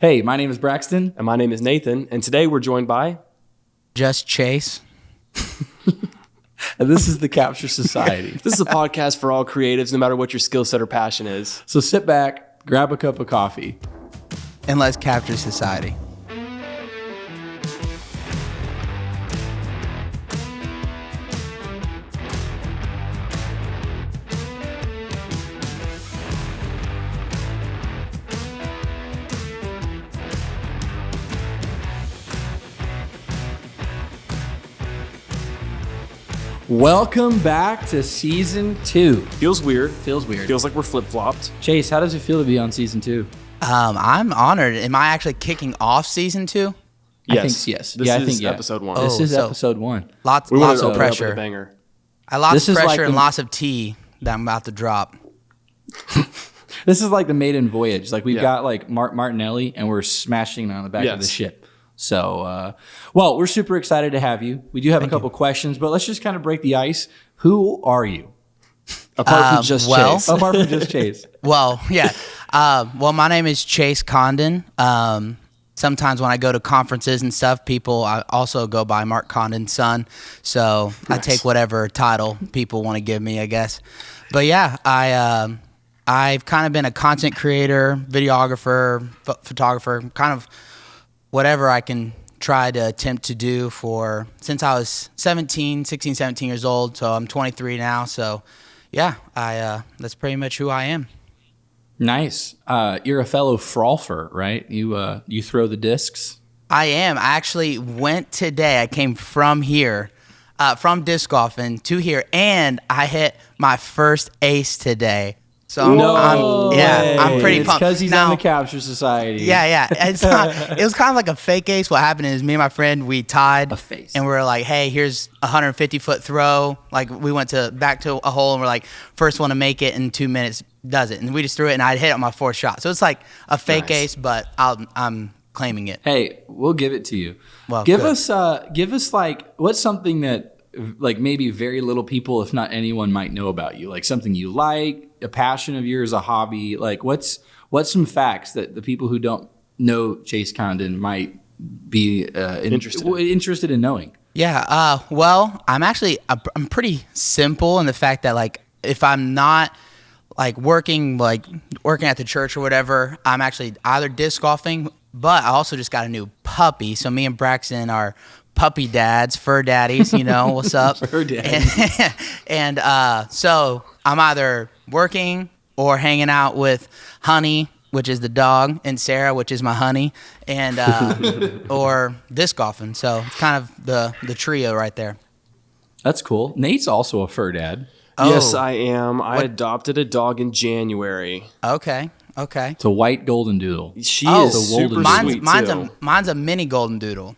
Hey, my name is Braxton. And my name is Nathan, and today we're joined by... Just Chase. And this is the Capture Society. This is a podcast for all creatives, no matter what your skill set or passion is. So sit back, grab a cup of coffee. And let's capture society. Welcome back to season 2. Feels weird. Feels weird. Feels like we're flip-flopped. Chase, how does it feel to be on season 2? I'm honored. Am I actually kicking off season 2? Yes. I think yes. This is episode 1. This is so episode 1. Lots We of wanted to pressure. open up with a banger. Lots of This is pressure like and the- lots of tea that I'm about to drop. This is like the maiden voyage. Like we've Yeah. got like Martinelli and we're smashing on the back of the Yes. ship. So, well, we're super excited to have you. We do have a couple questions, but let's just kind of break the ice. Who are you? Apart from just well- Chase. Apart from just Chase. Well, yeah. Well, my name is Chase Condon. Sometimes when I go to conferences and stuff, I also go by Mark Condon's son. So I take whatever title people want to give me, I guess. But yeah, I've kind of been a content creator, videographer, photographer, kind of whatever I can try to attempt to do since I was 17 years old. So I'm 23 now. So yeah, that's pretty much who I am. Nice. You're a fellow frolfer, right? You throw the discs. I am. I actually went today. I came from here, from disc golfing to here, and I hit my first ace today. So I'm pretty It's pumped. because he's Now- on the Capture Society. Yeah. It was kind of like a fake ace. What happened is me and my friend, we tied. A face. And we were like, hey, here's a 150-foot throw. Like, we went back to a hole, and we're like, first one to make it in 2 minutes does it. And we just threw it, and I hit it on my fourth shot. So it's like a fake Nice. ace, but I'm claiming it. Hey, we'll give it to you. Well, give good. us like what's something that like maybe very little people, if not anyone, might know about you. Like something you like, a passion of yours, a hobby. Like what's some facts that the people who don't know Chase Condon might be interested in knowing? Yeah. Well, I'm pretty simple in the fact that like if I'm not working at the church or whatever, I'm actually either disc golfing, but I also just got a new puppy. So me and Braxton are puppy dads, fur daddies, what's up? Fur daddies. And so I'm either working or hanging out with Honey, which is the dog, and Sarah, which is my honey, and or disc golfing. So it's kind of the trio right there. That's cool. Nate's also a fur dad. Yes, Oh. I am. I adopted a dog in January. Okay. It's a white golden doodle. She Oh, is super sweet, too. Mine's a mini golden doodle.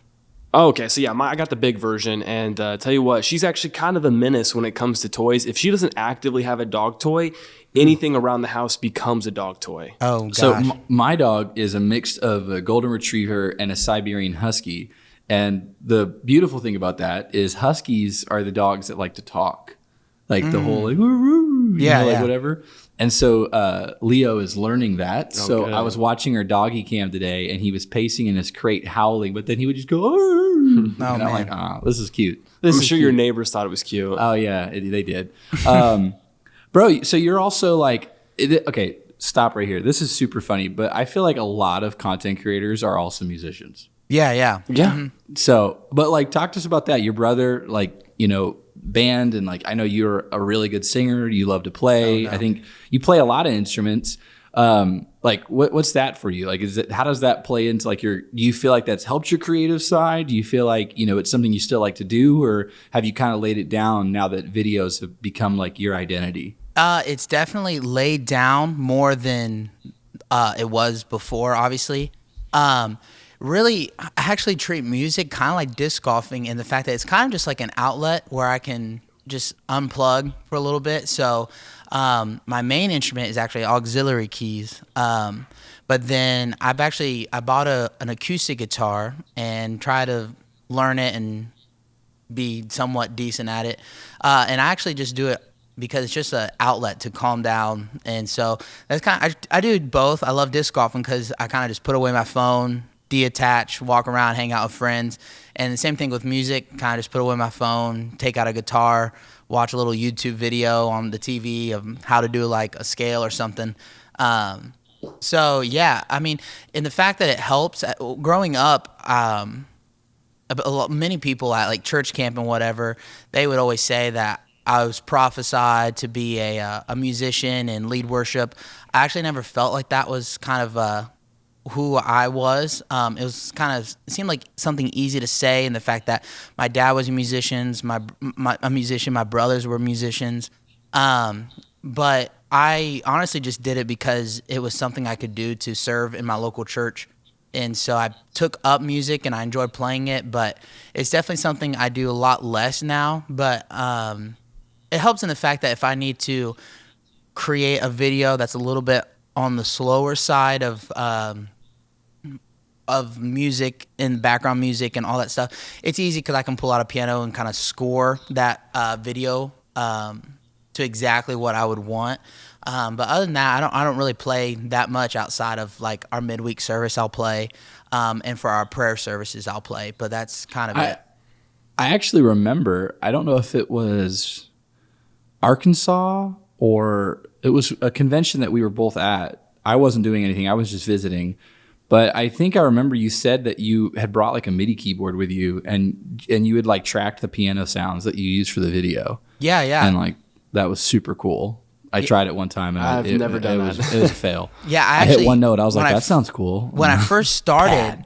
Oh, okay, so yeah, I got the big version, and tell you what, she's actually kind of a menace when it comes to toys. If she doesn't actively have a dog toy, anything around the house becomes a dog toy. Oh, gosh. So my dog is a mix of a golden retriever and a Siberian husky. And the beautiful thing about that is huskies are the dogs that like to talk. Like the whole like, woo, woo, Yeah. whatever. And so Leo is learning that. So good. I was watching her doggy cam today and he was pacing in his crate howling, but then he would just go, and I'm man. like, this is cute. I'm sure your neighbors thought it was cute. Oh yeah, they did. Bro, so you're also like, okay, stop right here. This is super funny, but I feel like a lot of content creators are also musicians. Yeah. Yeah. So, but like, talk to us about that. Your brother, like, band, and like, I know you're a really good singer. You love to play. I think you play a lot of instruments. Like, what's that for you? Like, how does that play into like do you feel like that's helped your creative side? Do you feel like, it's something you still like to do, or have you kind of laid it down now that videos have become like your identity? It's definitely laid down more than it was before, obviously. Really, I actually treat music kind of like disc golfing in the fact that it's kind of just like an outlet where I can just unplug for a little bit. So my main instrument is actually auxiliary keys. But then I bought an acoustic guitar and try to learn it and be somewhat decent at it. And I actually just do it because it's just an outlet to calm down. And so that's kind of, I do both. I love disc golfing because I kind of just put away my phone, detach, walk around, hang out with friends. And the same thing with music, kind of just put away my phone, take out a guitar, watch a little YouTube video on the TV of how to do like a scale or something. So yeah, I mean, in the fact that it helps, growing up, many people at like church camp and whatever, they would always say that I was prophesied to be a musician and lead worship. I actually never felt like that was kind of who I was. It was kind of, it seemed like something easy to say, and the fact that my dad was a musician, my brothers were musicians. But I honestly just did it because it was something I could do to serve in my local church. And so I took up music and I enjoyed playing it, but it's definitely something I do a lot less now. But it helps in the fact that if I need to create a video that's a little bit on the slower side of music and background music and all that stuff, it's easy because I can pull out a piano and kind of score that video to exactly what I would want. But other than that, I don't really play that much outside of like our midweek service. I'll play, and for our prayer services, I'll play. But that's kind of it. I actually remember. I don't know if it was Arkansas or it was a convention that we were both at. I wasn't doing anything. I was just visiting. But I think I remember you said that you had brought like a MIDI keyboard with you, and you had like tracked the piano sounds that you used for the video. Yeah. And like that was super cool. I tried it one time, and I've never done that. It was a fail. Yeah, I hit one note. I was like, that sounds cool. When I first started,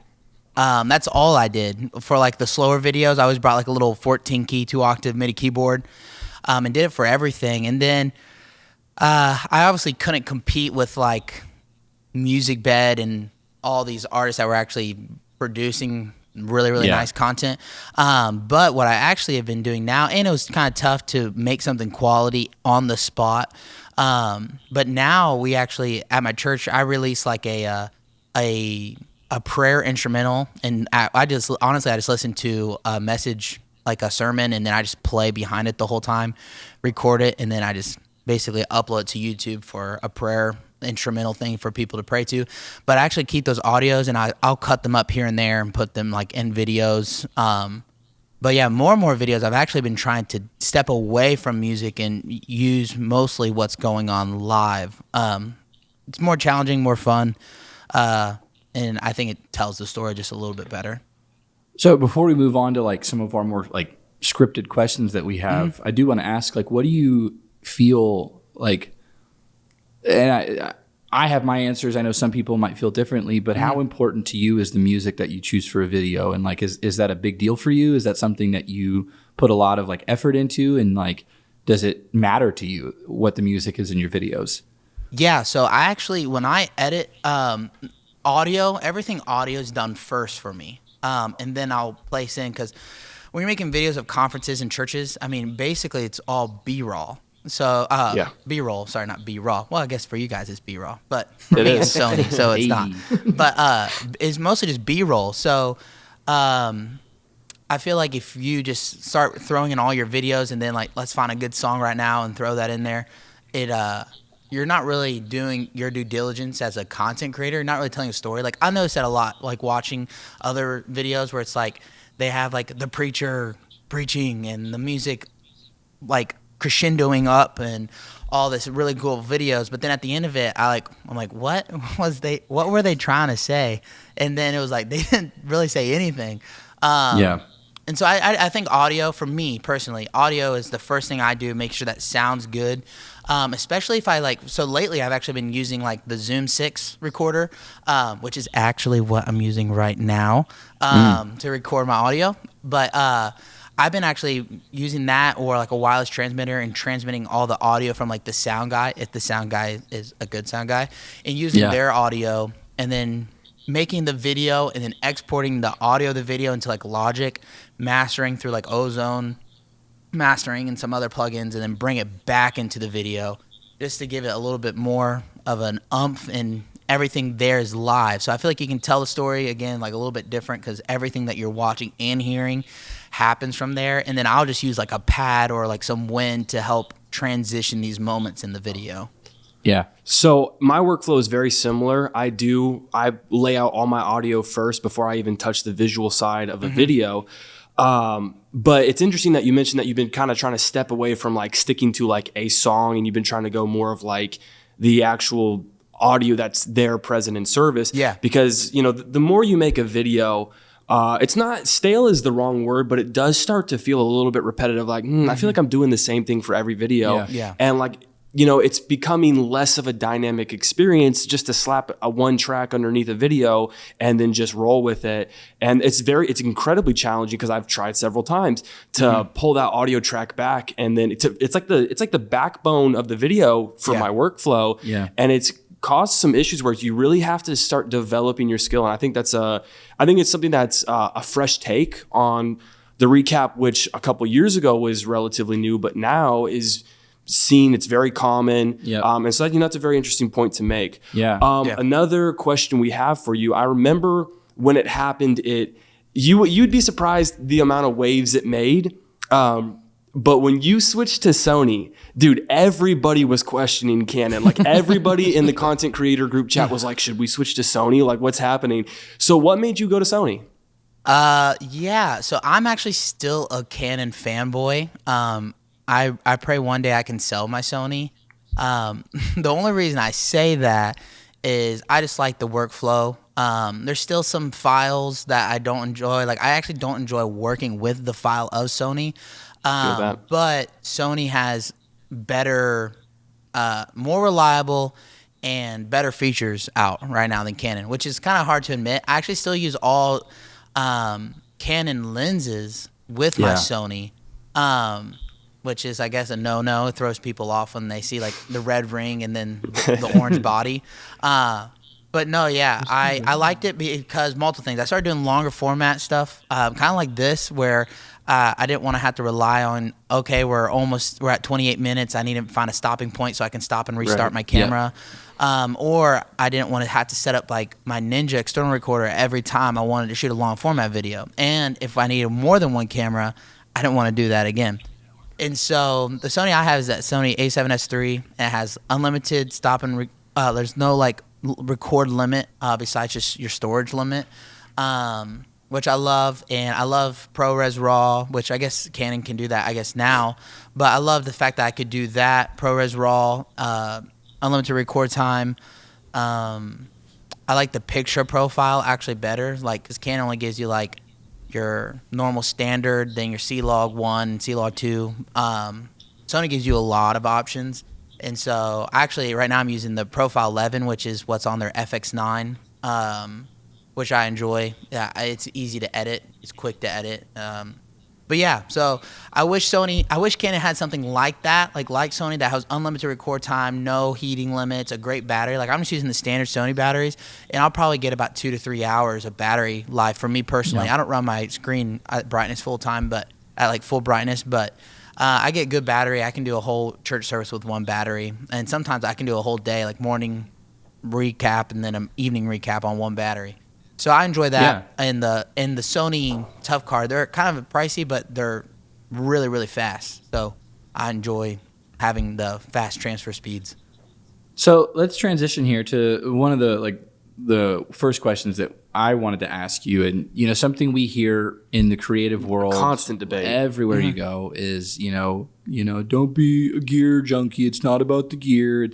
that's all I did. For like the slower videos, I always brought like a little 14-key, 2-octave MIDI keyboard, and did it for everything. And then I obviously couldn't compete with like Music Bed and all these artists that were actually producing really nice content. But what I actually have been doing now, and it was kind of tough to make something quality on the spot. But now we actually, at my church, I release like a prayer instrumental, and I just listen to a message, like a sermon, and then I just play behind it the whole time, record it, and then I just basically upload it to YouTube for a prayer instrumental thing for people to pray to. But I actually keep those audios, and I'll cut them up here and there and put them like in videos. But yeah, more and more videos, I've actually been trying to step away from music and use mostly what's going on live. It's more challenging, more fun, and I think it tells the story just a little bit better. So before we move on to like some of our more like scripted questions that we have, I do want to ask, like, what do you feel like? And I have my answers. I know some people might feel differently, but how important to you is the music that you choose for a video? And like, is that a big deal for you? Is that something that you put a lot of like effort into? And like, does it matter to you what the music is in your videos? Yeah. So I actually, when I edit audio, everything audio is done first for me. And then I'll place in, because when you're making videos of conferences and churches, I mean, basically it's all B-roll. So B-roll, sorry, not B-raw. Well, I guess for you guys it's B-raw, but for me it's Sony, so it's not. But it's mostly just B-roll. So I feel like if you just start throwing in all your videos and then like, let's find a good song right now and throw that in there, you're not really doing your due diligence as a content creator. You're not really telling a story. Like I noticed that a lot, like watching other videos where it's like they have like the preacher preaching and the music like crescendoing up and all this really cool videos, but then at the end of it, I'm like, what were they trying to say? And then it was like they didn't really say anything. And so I think audio, for me personally, audio is the first thing I do, make sure that sounds good. Especially if so lately I've actually been using like the Zoom 6 recorder, which is actually what I'm using right now to record my audio. But I've been actually using that or like a wireless transmitter and transmitting all the audio from like the sound guy, if the sound guy is a good sound guy, and using their audio and then making the video and then exporting the audio of the video into like Logic, mastering through like Ozone, mastering and some other plugins, and then bring it back into the video just to give it a little bit more of an oomph, and everything there is live. So I feel like you can tell the story again like a little bit different because everything that you're watching and hearing happens from there. And then I'll just use like a pad or like some wind to help transition these moments in the video? Yeah. So my workflow is very similar. I lay out all my audio first before I even touch the visual side of a video. But it's interesting that you mentioned that you've been kind of trying to step away from like sticking to like a song, and you've been trying to go more of like the actual audio that's there present in service. Yeah. Because, you know, the more you make a video, it's not stale is the wrong word, but it does start to feel a little bit repetitive. Like, I feel like I'm doing the same thing for every video. Yeah. And like, you know, it's becoming less of a dynamic experience just to slap a one track underneath a video and then just roll with it. And it's incredibly challenging because I've tried several times to pull that audio track back. And then it's like the backbone of the video for my workflow. Yeah. And it's caused some issues where you really have to start developing your skill. And I think it's something that's a fresh take on the recap, which a couple years ago was relatively new, but now is seen. It's very common. Yep. And so that's a very interesting point to make. Yeah. Another question we have for you. I remember when it happened, you'd be surprised the amount of waves it made. But when you switched to Sony, dude, everybody was questioning Canon. Like everybody in the content creator group chat was like, should we switch to Sony? Like what's happening? So what made you go to Sony? Yeah. So I'm actually still a Canon fanboy. I pray one day I can sell my Sony. The only reason I say that is I just like the workflow. There's still some files that I don't enjoy. Like I actually don't enjoy working with the file of Sony. But Sony has better, more reliable and better features out right now than Canon, which is kind of hard to admit. I actually still use all Canon lenses with my Sony. Which is, I guess, a no-no. It throws people off when they see, like, the red ring and then the orange body. But, no, yeah, I liked it because multiple things. I started doing longer format stuff, kind of like this, where I didn't want to have to rely on, okay, we're at 28 minutes. I need to find a stopping point so I can stop and restart my camera. Yep. Or I didn't want to have to set up, like, my Ninja external recorder every time I wanted to shoot a long format video. And if I needed more than one camera, I didn't want to do that again. And so the Sony I have is that Sony a7S III. And it has unlimited stop and there's no like record limit besides just your storage limit, which I love. And I love ProRes RAW, which I guess Canon can do that I guess now. But I love the fact that I could do that, ProRes RAW, unlimited record time. I like the picture profile actually better, like because Canon only gives you like your normal standard, then your C-Log 1, C-Log 2. Sony gives you a lot of options. And so actually right now I'm using the Profile 11, which is what's on their FX9, which I enjoy. Yeah, it's easy to edit. It's quick to edit. But yeah, so I wish Canon had something like that, like Sony, that has unlimited record time, no heating limits, a great battery. Like I'm just using the standard Sony batteries, and I'll probably get about 2 to 3 hours of battery life for me personally. Yeah. I don't run my screen brightness full time, but at like full brightness, but I get good battery. I can do a whole church service with one battery, and sometimes I can do a whole day, like morning recap and then an evening recap on one battery. So I enjoy that. Yeah. And the Sony Tough Card, they're kind of pricey, but they're really, really fast. So I enjoy having the fast transfer speeds. So let's transition here to one of the first questions that I wanted to ask you. And, something we hear in the creative world, constant debate everywhere you go is, don't be a gear junkie. It's not about the gear.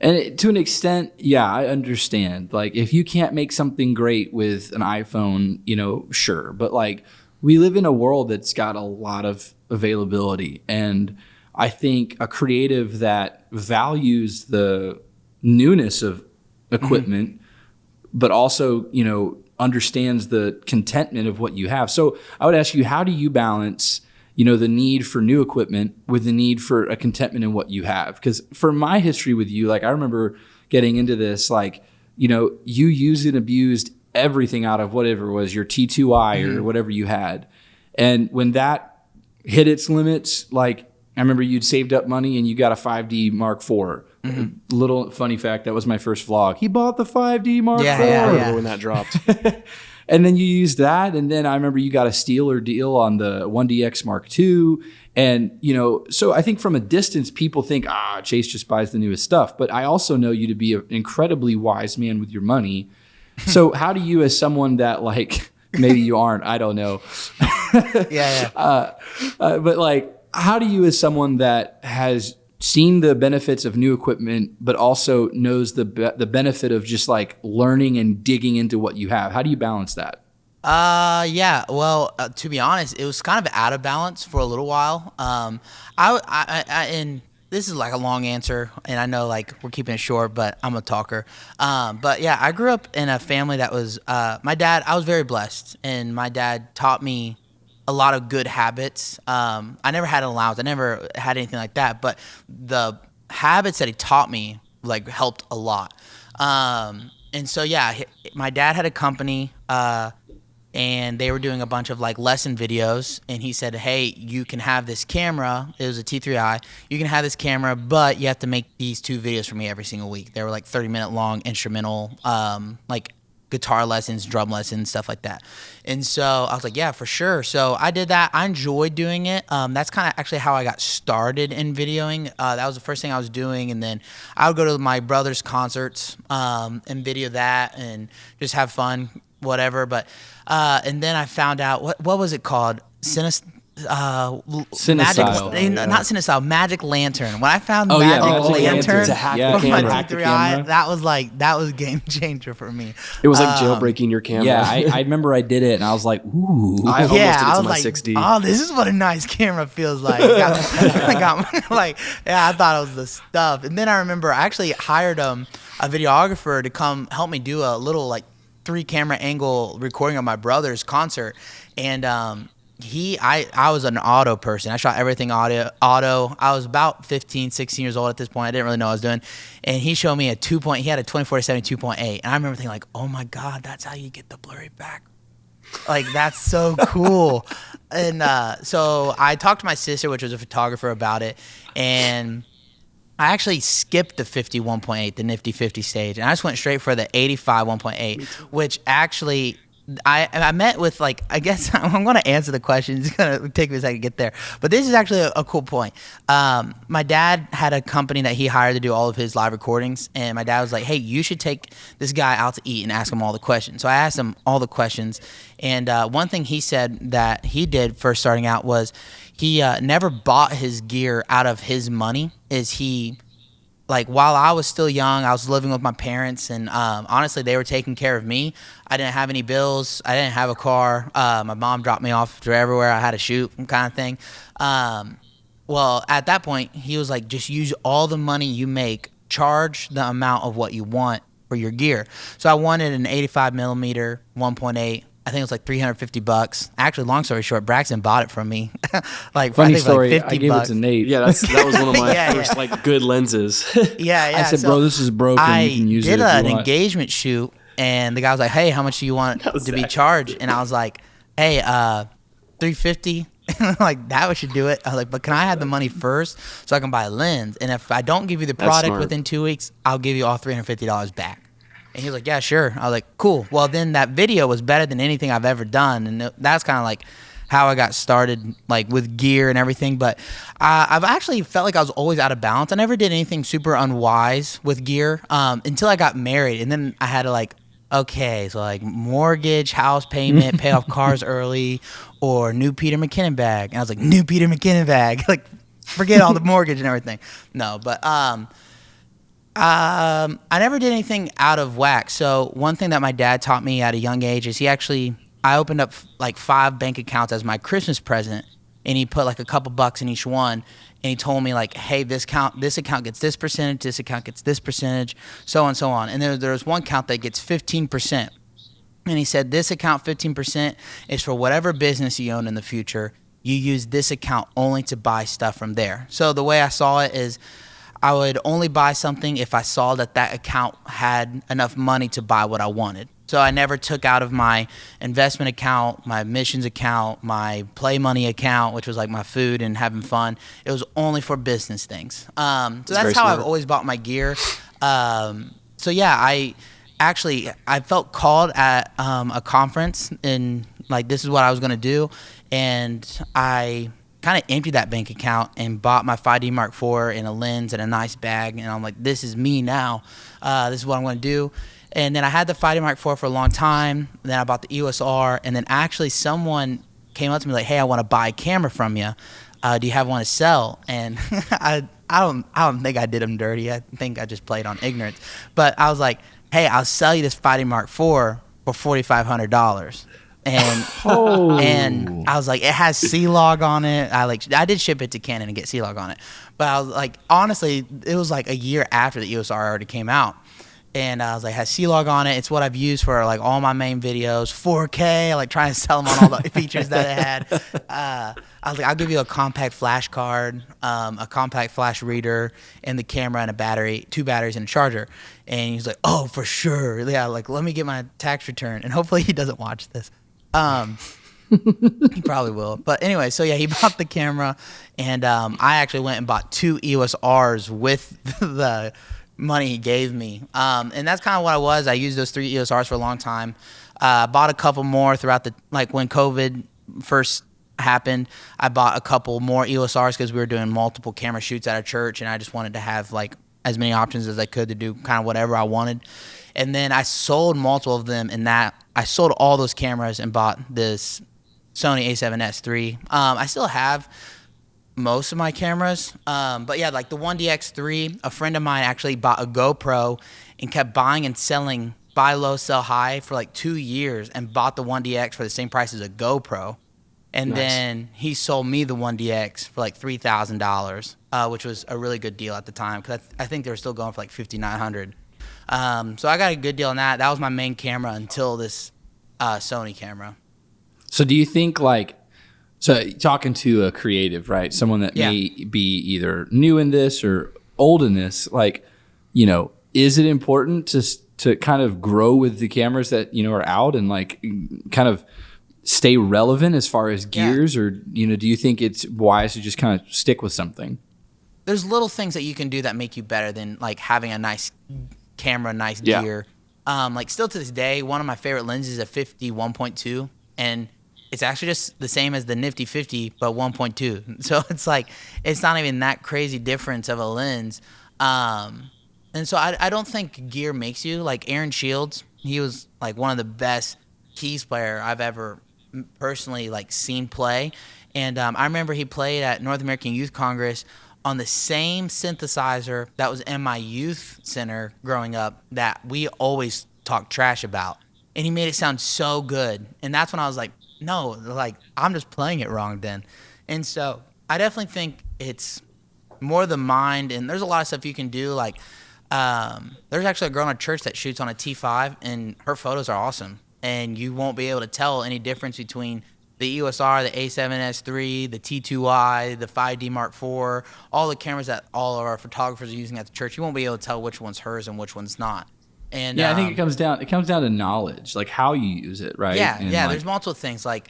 To an extent, yeah, I understand. Like, if you can't make something great with an iPhone, sure. But, like, we live in a world that's got a lot of availability. And I think a creative that values the newness of equipment, but also, understands the contentment of what you have. So I would ask you, how do you balance the need for new equipment with the need for a contentment in what you have? Because for my history with you, like I remember getting into this, like, you used and abused everything out of whatever was your T2i or whatever you had. And when that hit its limits, like I remember you'd saved up money and you got a 5D Mark IV. Little funny fact, that was my first vlog. He bought the 5D Mark IV. Yeah. When that dropped. And then you used that, and then I remember you got a stealer deal on the 1DX Mark II, And, so I think from a distance, people think, Chase just buys the newest stuff. But I also know you to be an incredibly wise man with your money. So how do you, as someone that like, maybe you aren't, I don't know. But like, how do you, as someone that has seen the benefits of new equipment, but also knows the benefit of just like learning and digging into what you have, how do you balance that? Well, to be honest, it was kind of out of balance for a little while. And this is like a long answer, and I know like we're keeping it short, but I'm a talker. But yeah, I grew up in a family that was, my dad, I was very blessed, and my dad taught me a lot of good habits. I never had an allowance. I never had anything like that, but the habits that he taught me like helped a lot. And so, yeah, my dad had a company, and they were doing a bunch of like lesson videos, and he said, hey, you can have this camera. It was a T3i. You can have this camera, but you have to make these 2 videos for me every single week. They were like 30-minute long instrumental, like guitar lessons, drum lessons, stuff like that. And so I was like, yeah, for sure. So I did that. I enjoyed doing it. That's kind of actually how I got started in videoing. That was the first thing I was doing. And then I would go to my brother's concerts and video that and just have fun, whatever. But and then I found out, what was it called? Cinestyle. Not Cinestyle, Magic Lantern. When I found Magic Lantern to hack from the my camera. T3i, that was a game changer for me. It was like jailbreaking your camera. Yeah, I remember I did it, and I was like, ooh. I almost did it to my like, 6D. oh, this is what a nice camera feels like. I thought it was the stuff. And then I remember I actually hired a videographer to come help me do a little like 3-camera angle recording of my brother's concert. And I was an auto person. I shot everything auto. I was about 15, 16 years old at this point. I didn't really know what I was doing. And he showed me he had a 24-70 2.8. And I remember thinking like, oh my God, that's how you get the blurry back. Like, that's so cool. And so I talked to my sister, which was a photographer, about it. And I actually skipped the 50 1.8, the nifty 50 stage. And I just went straight for the 85 1.8, which actually... I met with, like, I guess I'm going to answer the question. It's going to take me a second to get there. But this is actually a cool point. My dad had a company that he hired to do all of his live recordings. And my dad was like, hey, you should take this guy out to eat and ask him all the questions. So I asked him all the questions. And one thing he said that he did first starting out was he never bought his gear out of his money. Like, while I was still young, I was living with my parents, and honestly, they were taking care of me. I didn't have any bills. I didn't have a car. My mom dropped me off to everywhere I had to shoot, kind of thing. Well, at that point, he was like, just use all the money you make, charge the amount of what you want for your gear. So I wanted an 85 millimeter 1.8. I think it was like $350. Actually, long story short, Braxton bought it from me. Like, funny I think story. Like $50. I gave it to Nate. Yeah, that was one of my Yeah, first like good lenses. Yeah. I said, bro, this is broken. You can use it. I if did you an want. engagement shoot, and the guy was like, "Hey, how much do you want to be charged?" And I was like, "Hey, $350." Like, that should do it. I was like, "But can I have the money first so I can buy a lens? And if I don't give you the product smart. within 2 weeks, I'll give you all $350 back." And he was like, yeah, sure. I was like, cool. Well, then that video was better than anything I've ever done. And that's kind of like how I got started, like with gear and everything. But I've actually felt like I was always out of balance. I never did anything super unwise with gear until I got married. And then I had to like, okay, so like mortgage, house payment, pay off cars early, or new Peter McKinnon bag. And I was like, new Peter McKinnon bag. Like, forget all the mortgage and everything. No, but I never did anything out of whack. So one thing that my dad taught me at a young age is I opened up like 5 bank accounts as my Christmas present, and he put like a couple bucks in each one, and he told me like, hey, this account gets this percentage, this account gets this percentage, so on and so on. And there's one account that gets 15%. And he said, this account 15% is for whatever business you own in the future. You use this account only to buy stuff from there. So the way I saw it is, I would only buy something if I saw that account had enough money to buy what I wanted. So I never took out of my investment account, my missions account, my play money account, which was like my food and having fun. It was only for business things. So that's how I've always bought my gear. So yeah, I felt called at a conference, and like, this is what I was going to do. And I kind of emptied that bank account and bought my 5D Mark IV and a lens and a nice bag. And I'm like, this is me now. This is what I'm going to do. And then I had the 5D Mark IV for a long time. Then I bought the EOS R. And then actually someone came up to me like, hey, I want to buy a camera from you. Do you have one to sell? And I don't think I did them dirty. I think I just played on ignorance. But I was like, hey, I'll sell you this 5D Mark IV for $4,500. And I was like, it has C-Log on it. I did ship it to Canon and get C-Log on it. But I was like, honestly, it was like a year after the EOS R already came out. And I was like, it has C-Log on it. It's what I've used for like all my main videos, 4K, like trying to sell them on all the features that it had. I was like, I'll give you a compact flash card, a compact flash reader, and the camera and a battery, 2 batteries and a charger. And he's like, oh, for sure. Yeah, like, let me get my tax return. And hopefully he doesn't watch this. He probably will. But anyway, so yeah, he bought the camera, and I actually went and bought 2 EOS Rs with the money he gave me. And that's kind of what I was. I used those 3 EOS Rs for a long time. Bought a couple more throughout like when COVID first happened. I bought a couple more EOS Rs because we were doing multiple camera shoots at our church, and I just wanted to have like as many options as I could to do kind of whatever I wanted. And then I sold multiple of them, and I sold all those cameras and bought this Sony a7S III. I still have most of my cameras, but yeah, like the 1DX3, a friend of mine actually bought a GoPro and kept buying and selling, buy low, sell high for like 2 years, and bought the 1DX for the same price as a GoPro. And then he sold me the 1DX for like $3,000, which was a really good deal at the time because I think they were still going for like $5,900. So I got a good deal on that. That was my main camera until this Sony camera. So do you think so talking to a creative, right? Someone that may be either new in this or old in this, like, is it important to kind of grow with the cameras that, are out and like kind of stay relevant as far as gears, or, do you think it's wise to just kind of stick with something? There's little things that you can do that make you better than like having a nice camera, nice gear. Like still to this day, one of my favorite lenses is a 50 1.2, and it's actually just the same as the nifty 50 but 1.2. So it's like it's not even that crazy difference of a lens. And so I don't think gear makes you. Like Aaron Shields, he was like one of the best keys player I've ever personally like seen play. And I remember he played at North American Youth Congress on the same synthesizer that was in my youth center growing up that we always talked trash about. And he made it sound so good. And that's when I was like, no, like I'm just playing it wrong then. And so I definitely think it's more the mind, and there's a lot of stuff you can do. Like there's actually a girl in our church that shoots on a T5, and her photos are awesome. And you won't be able to tell any difference between the EOS R, the A7S III, the T2i, the 5D Mark IV, all the cameras that all of our photographers are using at the church. You won't be able to tell which one's hers and which one's not. And I think it comes down to knowledge, like how you use it, right? Yeah, there's multiple things. Like,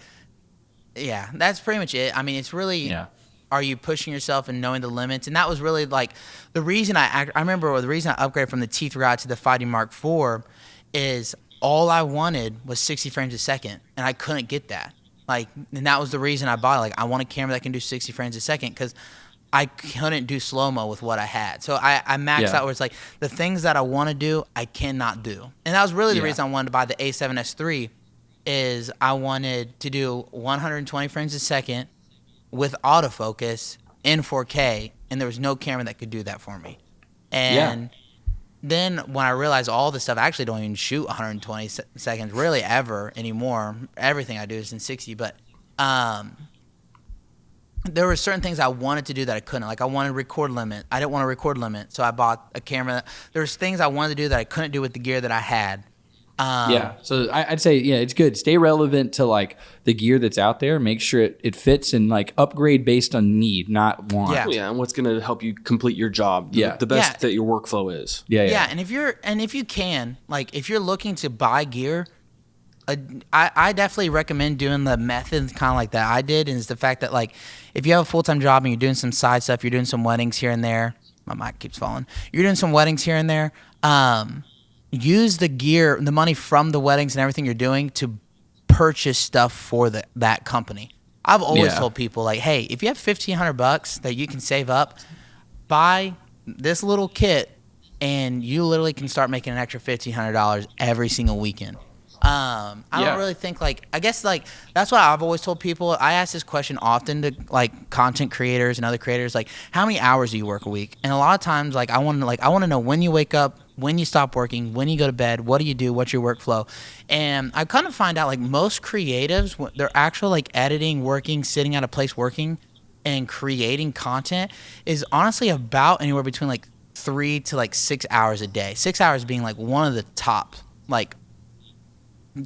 that's pretty much it. I mean, it's really, are you pushing yourself and knowing the limits? And that was really like the reason I remember the reason I upgraded from the T3i to the 5D Mark IV is all I wanted was 60 frames a second, and I couldn't get that. Like, and that was the reason I bought it. Like, I want a camera that can do 60 frames a second because I couldn't do slow-mo with what I had. So I maxed out where it's like the things that I want to do, I cannot do. And that was really the reason I wanted to buy the A7S III is I wanted to do 120 frames a second with autofocus in 4K, and there was no camera that could do that for me. And then when I realized all this stuff, I actually don't even shoot 120 seconds really ever anymore. Everything I do is in 60. But there were certain things I wanted to do that I couldn't. Like I wanted record limit. I didn't want a record limit, so I bought a camera. There's things I wanted to do that I couldn't do with the gear that I had. So I'd say, it's good. Stay relevant to like the gear that's out there. Make sure it fits and like upgrade based on need, not want. And what's going to help you complete your job. The best that your workflow is. And if you can, like if you're looking to buy gear, I definitely recommend doing the method kind of like that I did, and it's the fact that like if you have a full-time job and you're doing some side stuff, you're doing some weddings here and there. My mic keeps falling. You're doing some weddings here and there. Use the gear, the money from the weddings and everything you're doing to purchase stuff for that company. I've always Yeah. told people like, hey, if you have $1,500 that you can save up, buy this little kit, and you literally can start making an extra $1,500 every single weekend. I don't really think I guess that's what I've always told people. I ask this question often to like content creators and other creators, like, how many hours do you work a week? And a lot of times, I want to know when you wake up, when you stop working, when you go to bed, what do you do, what's your workflow? And I kind of find out like most creatives, they're actually like editing, working, sitting at a place working, and creating content is honestly about anywhere between like 3 to 6 hours a day. 6 hours being like one of the top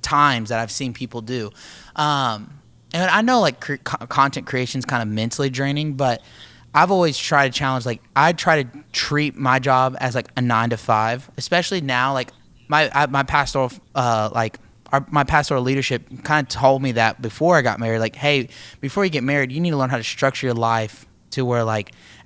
times that I've seen people do. And I know content creation is kind of mentally draining, but I've always tried to challenge, I try to treat my job as like a 9 to 5, especially now. My pastoral my pastoral leadership kind of told me that before I got married, like, hey, before you get married, you need to learn how to structure your life to where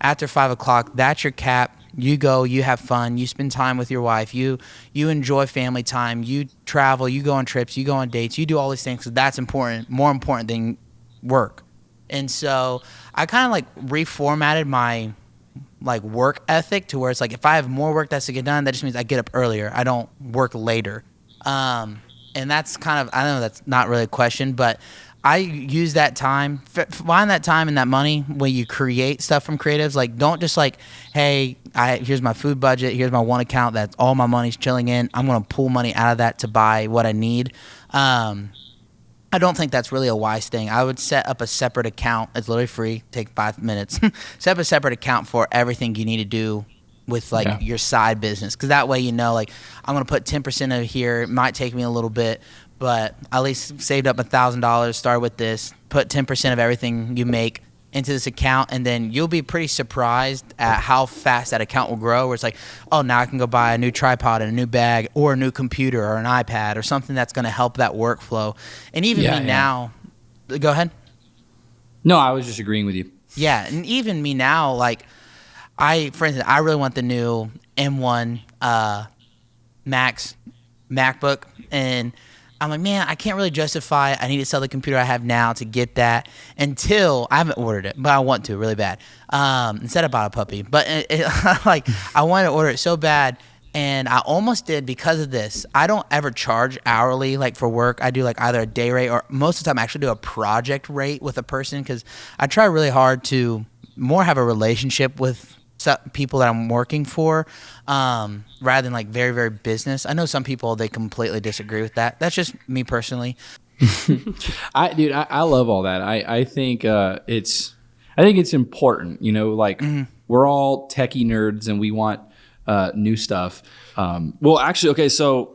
after 5 o'clock, that's your cap. You go, you have fun, you spend time with your wife, you enjoy family time, you travel, you go on trips, you go on dates, you do all these things, because that's important, more important than work. And so I kind of reformatted my work ethic to where it's if I have more work that's to get done, that just means I get up earlier. I don't work later. And that's kind of, I know that's not really a question, but I use that time, find that time and that money when you create stuff from creatives. Don't just hey, here's my food budget, here's my one account that's all my money's chilling in. I'm going to pull money out of that to buy what I need. I don't think that's really a wise thing. I would set up a separate account. It's literally free. Take 5 minutes. Set up a separate account for everything you need to do with your side business, because that way I'm going to put 10% of here. It might take me a little bit, but at least saved up $1,000. Start with this. Put 10% of everything you make into this account, and then you'll be pretty surprised at how fast that account will grow, where it's oh, now I can go buy a new tripod and a new bag or a new computer or an iPad or something that's going to help that workflow. And even now, go ahead. No, I was just agreeing with you. Yeah, and even me now, for instance, I really want the new M1 Max MacBook, and I'm like, man, I can't really justify I need to sell the computer I have now to get that until I haven't ordered it, but I want to really bad. Instead I bought a puppy, but I wanted to order it so bad, and I almost did because of this. I don't ever charge hourly for work. I do either a day rate, or most of the time I actually do a project rate with a person, because I try really hard to more have a relationship with people that I'm working for, rather than very, very business. I know some people, they completely disagree with that. That's just me personally. I love all that. I think it's important. We're all techie nerds and we want new stuff. Well, actually, okay, so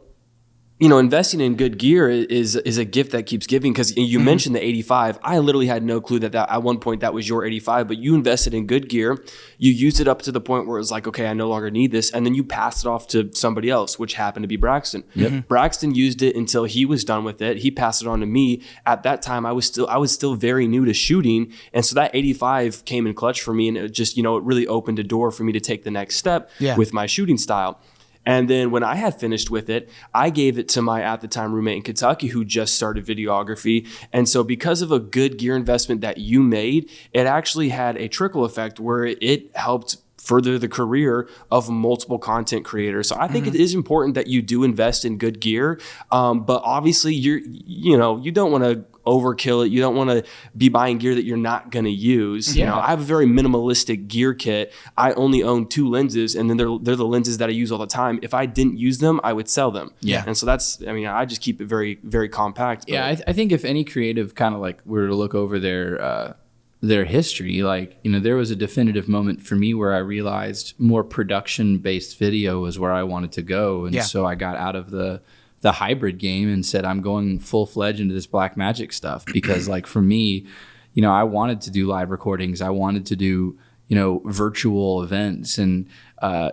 investing in good gear is a gift that keeps giving, because you mentioned the 85. I literally had no clue that at one point that was your 85, but you invested in good gear. You used it up to the point where it was okay, I no longer need this. And then you passed it off to somebody else, which happened to be Braxton. Yep. Braxton used it until he was done with it. He passed it on to me. At that time, I was still very new to shooting. And so that 85 came in clutch for me. And it just, it really opened a door for me to take the next step with my shooting style. And then when I had finished with it, I gave it to my, at the time, roommate in Kentucky who just started videography. And so because of a good gear investment that you made, it actually had a trickle effect where it helped further the career of multiple content creators. So I think it is important that you do invest in good gear. But obviously you don't want to overkill it. You don't want to be buying gear that you're not going to use. Yeah. I have a very minimalistic gear kit. I only own 2 lenses, and then they're the lenses that I use all the time. If I didn't use them, I would sell them. Yeah. And so I just keep it very, very compact. Yeah. I think if any creative kind of were to look over their history, there was a definitive moment for me where I realized more production-based video was where I wanted to go. And so I got out of the hybrid game and said, I'm going full-fledged into this black magic stuff, because for me, I wanted to do live recordings. I wanted to do, virtual events and,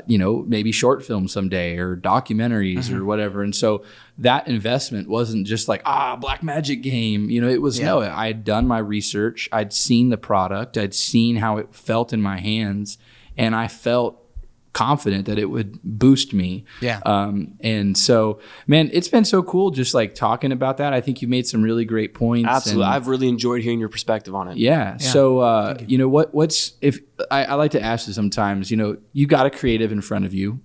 maybe short films someday or documentaries or whatever. And so that investment wasn't just black magic game. It was, no, I had done my research. I'd seen the product. I'd seen how it felt in my hands, and I felt confident that it would boost me. Yeah. And so, man, it's been so cool just like talking about that. I think you made some really great points. Absolutely. And I've really enjoyed hearing your perspective on it. yeah. So, you know, what's if I like to ask you sometimes, you know, you got a creative in front of you.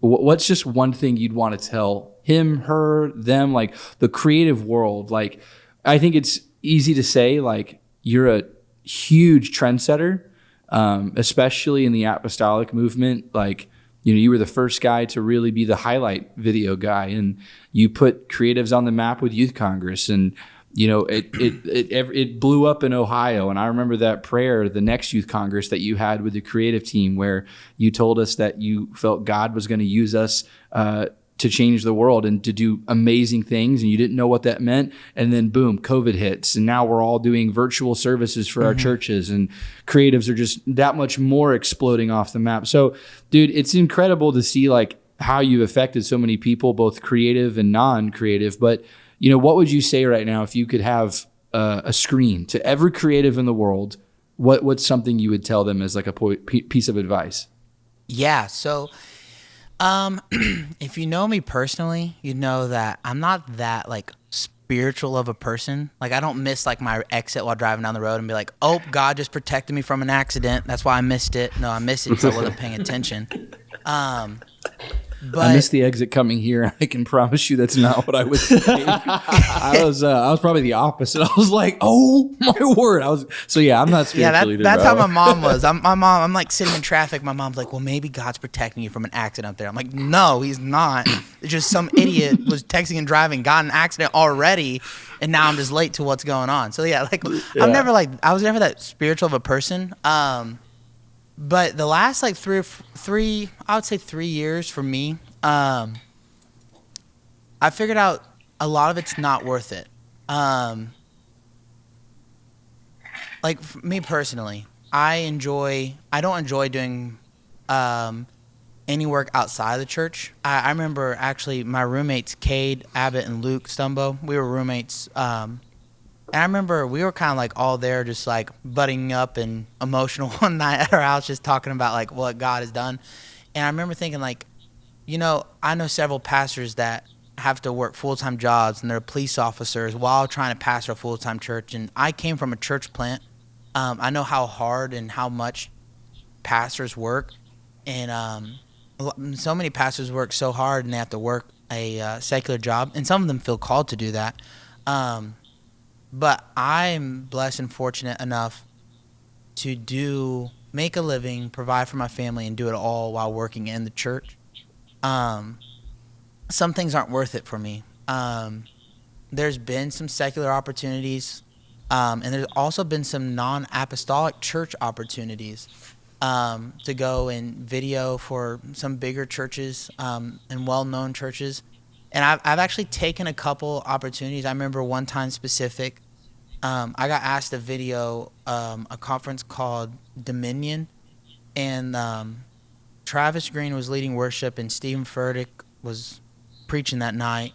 What's just one thing you'd want to tell him, her, them, like the creative world? Like, I think it's easy to say, like, you're a huge trendsetter, especially in the apostolic movement. Like, you know, you were the first guy to really be the highlight video guy, and you put creatives on the map with Youth Congress, and you know, it blew up in Ohio. And I remember that prayer, the next Youth Congress that you had with the creative team, where you told us that you felt God was going to use us to change the world and to do amazing things, and you didn't know what that meant. And then boom, COVID hits, and now we're all doing virtual services for our churches, and creatives are just that much more exploding off the map. So, dude, it's incredible to see like how you've affected so many people, both creative and non-creative. But you know, what would you say right now if you could have a screen to every creative in the world? What's something you would tell them as like a piece of advice? Yeah. So, if you know me personally, you know that I'm not that like spiritual of a person. Like, I don't miss like my exit while driving down the road and be like, oh, God just protected me from an accident. That's why I missed it. No, I missed it because I wasn't paying attention. But I missed the exit coming here. I can promise you that's not what I would say. I was probably the opposite. I was like, oh my word. I'm not spiritual either. That's bro. how my mom was. I'm like sitting in traffic. My mom's like, well, maybe God's protecting you from an accident up there. I'm like, no, he's not. It's just some idiot was texting and driving, got in an accident already, and now I'm just late to what's going on. So yeah, like I was never that spiritual of a person. But the last like three, I would say 3 years for me, I figured out a lot of it's not worth it. Like for me personally, I don't enjoy doing any work outside of the church. I remember actually my roommates, Cade, Abbott, and Luke Stumbo, we were roommates. And I remember we were kind of like all there just like butting up and emotional one night at our house just talking about like what God has done. And I remember thinking like, you know, I know several pastors that have to work full-time jobs and they're police officers while trying to pastor a full-time church. And I came from a church plant. I know how hard and how much pastors work. And so many pastors work so hard and they have to work a secular job. And some of them feel called to do that. But I'm blessed and fortunate enough to make a living, provide for my family, and do it all while working in the church. Some things aren't worth it for me. There's been some secular opportunities, and there's also been some non-apostolic church opportunities to go and video for some bigger churches and well-known churches. And I've actually taken a couple opportunities. I remember one time specific, I got asked to video a conference called Dominion, and Travis Green was leading worship, and Stephen Furtick was preaching that night.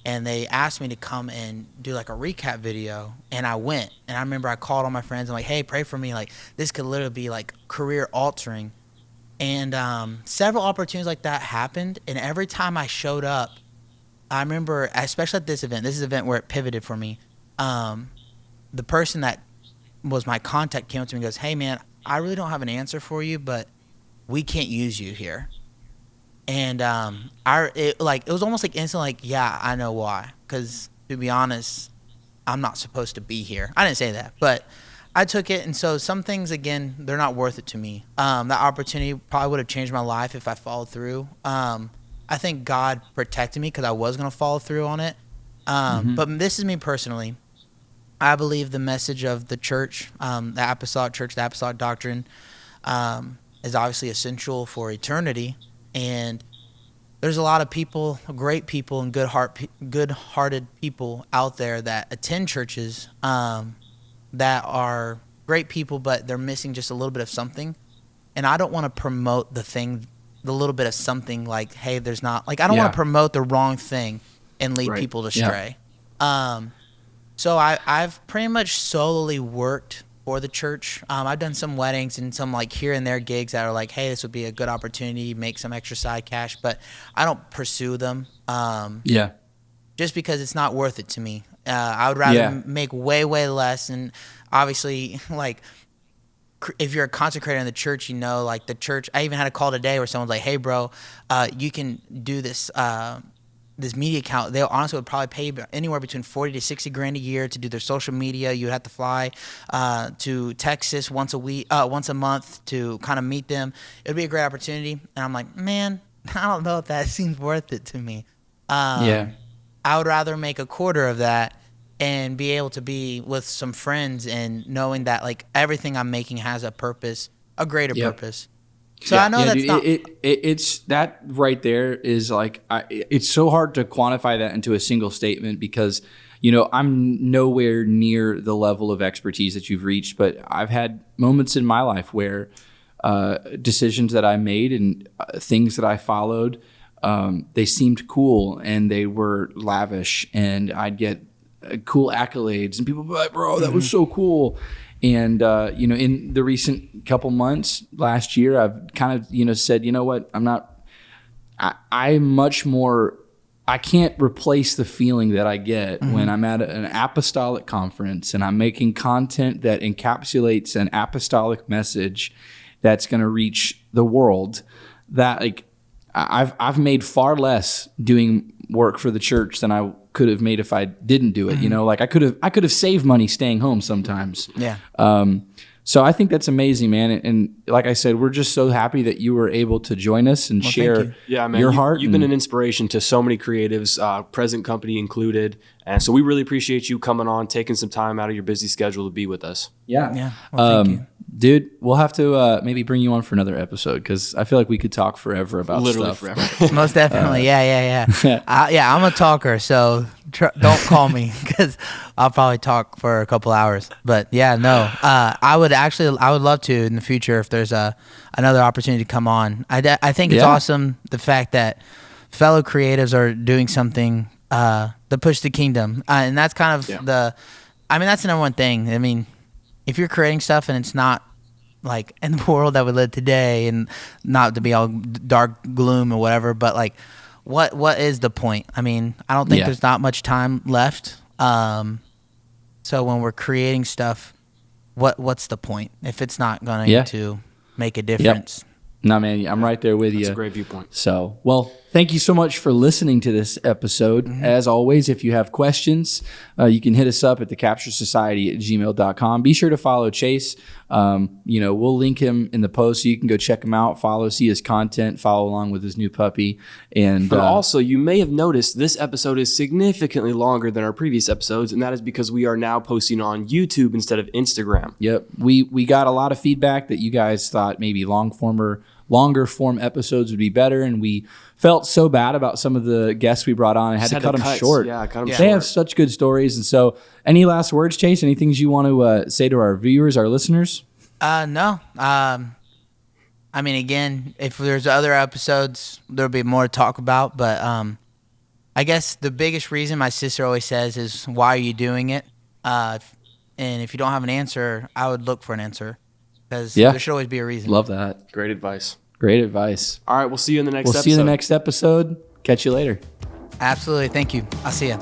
And they asked me to come and do like a recap video, and I went. And I remember I called all my friends and like, hey, pray for me. Like, this could literally be like career altering. And several opportunities like that happened. And every time I showed up, I remember, especially at this is an event where it pivoted for me. The person that was my contact came up to me and goes, hey, man, I really don't have an answer for you, but we can't use you here. And it was almost like instant, like, yeah, I know why. Because to be honest, I'm not supposed to be here. I didn't say that, but I took it. And so some things, again, they're not worth it to me. That opportunity probably would have changed my life if I followed through. I think God protected me because I was going to follow through on it. But this is me personally. I believe the message of the church, the apostolic church, the apostolic doctrine, is obviously essential for eternity. And there's a lot of people, great people, and good-hearted people out there that attend churches that are great people, but they're missing just a little bit of something. And I don't want to promote the little bit of something like, hey, there's not, like, I don't want to promote the wrong thing and lead people astray. So I've pretty much solely worked for the church. I've done some weddings and some like here and there gigs that are like, hey, this would be a good opportunity, make some extra side cash, but I don't pursue them. Just because it's not worth it to me. I would rather make way, way less. And obviously, like, if you're a consecrator in the church, you know, like the church, I even had a call today where someone's like, hey, bro, you can do this this media account. They honestly would probably pay you anywhere between 40 to 60 grand a year to do their social media. You'd have to fly to Texas once a month to kind of meet them. It'd be a great opportunity. And I'm like, man, I don't know if that seems worth it to me. I would rather make a quarter of that and be able to be with some friends and knowing that like everything I'm making has a purpose, a greater purpose. So I know that's dude, not. It's that right there is like it's so hard to quantify that into a single statement because you know I'm nowhere near the level of expertise that you've reached, but I've had moments in my life where decisions that I made and things that I followed. They seemed cool and they were lavish and I'd get cool accolades and people would be like, bro, that was so cool. And, you know, in the recent couple months last year, I've kind of, you know, said, you know what, I can't replace the feeling that I get when I'm at an apostolic conference and I'm making content that encapsulates an apostolic message that's going to reach the world. That like, I've made far less doing work for the church than I could have made if I didn't do it. You know, like I could have saved money staying home sometimes. Yeah. So I think that's amazing, man. And like I said, we're just so happy that you were able to join us and share your heart. You've been an inspiration to so many creatives, present company included. And so we really appreciate you coming on, taking some time out of your busy schedule to be with us. Yeah. Well, thank you. Dude, we'll have to maybe bring you on for another episode because I feel like we could talk forever about literally stuff. forever. Most definitely. Yeah. I'm a talker, so don't call me because I'll probably talk for a couple hours. But yeah, no, I would love to in the future if there's another opportunity to come on. I think it's awesome the fact that fellow creatives are doing something to push the kingdom, and that's kind of that's the number one thing. I mean, if you're creating stuff and it's not like in the world that we live today, and not to be all dark gloom or whatever, but like, what is the point? I mean, I don't think there's not much time left. So when we're creating stuff, what's the point if it's not going to make a difference? No, man, I'm right there with you. That's a great viewpoint. So, well, thank you so much for listening to this episode. As always, if you have questions, you can hit us up at thecapturesociety@gmail.com. Be sure to follow Chase. We'll link him in the post so you can go check him out, see his content, follow along with his new puppy. But also, you may have noticed this episode is significantly longer than our previous episodes, and that is because we are now posting on YouTube instead of Instagram. Yep. We got a lot of feedback that you guys thought maybe longer form episodes would be better, and we felt so bad about some of the guests we brought on and had to cut them short. Yeah, cut them short. They have such good stories. And so any last words, Chase? Any things you want to say to our viewers, our listeners? No. I mean, again, if there's other episodes, there'll be more to talk about. But I guess the biggest reason my sister always says is, why are you doing it? And if you don't have an answer, I would look for an answer. Because there should always be a reason. Love that. Great advice. Great advice. All right, we'll see you in the next episode. We'll see you in the next episode. Catch you later. Absolutely. Thank you. I'll see you.